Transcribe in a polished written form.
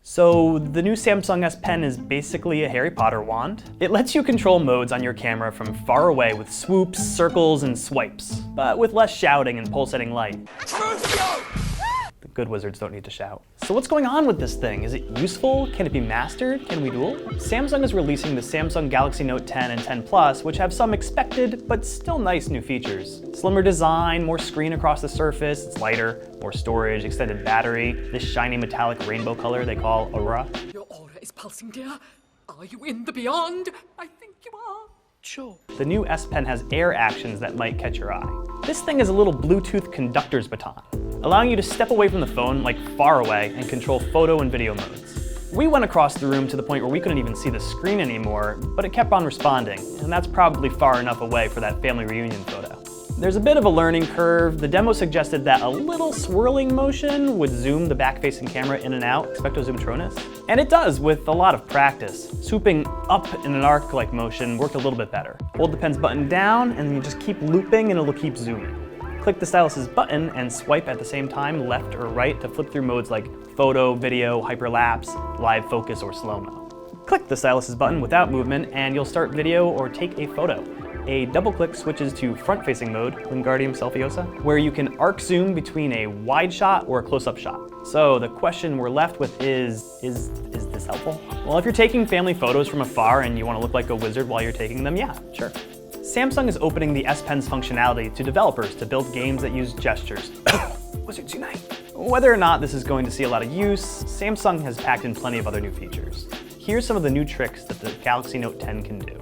So the new Samsung S Pen is basically a Harry Potter wand. It lets you control modes on your camera from far away with swoops, circles, and swipes, but with less shouting and pulsating light. The good wizards don't need to shout. So what's going on with this thing? Is it useful? Can it be mastered? Can we duel? Samsung is releasing the Samsung Galaxy Note 10 and 10 Plus, which have some expected, but still nice new features. Slimmer design, more screen across the surface, it's lighter, more storage, extended battery, this shiny metallic rainbow color they call aurora. Your aura is pulsing, dear. Are you in the beyond? I think you are. Sure. The new S Pen has air actions that might catch your eye. This thing is a little Bluetooth conductor's baton, allowing you to step away from the phone, like far away, and control photo and video modes. We went across the room to the point where we couldn't even see the screen anymore, but it kept on responding, and that's probably far enough away for that family reunion photo. There's a bit of a learning curve. The demo suggested that a little swirling motion would zoom the back-facing camera in and out, expecto zoomtronis. And it does with a lot of practice. Swooping up in an arc-like motion worked a little bit better. Hold the pen's button down, and then you just keep looping and it'll keep zooming. Click the stylus's button and swipe at the same time, left or right, to flip through modes like photo, video, hyperlapse, live focus, or slow-mo. Click the stylus's button without movement, and you'll start video or take a photo. A double click switches to front-facing mode, Wingardium Selfiosa, where you can arc zoom between a wide shot or a close-up shot. So the question we're left with is this helpful? Well, if you're taking family photos from afar and you want to look like a wizard while you're taking them, yeah, sure. Samsung is opening the S Pen's functionality to developers to build games that use gestures. Wizards unite! Whether or not this is going to see a lot of use, Samsung has packed in plenty of other new features. Here's some of the new tricks that the Galaxy Note 10 can do.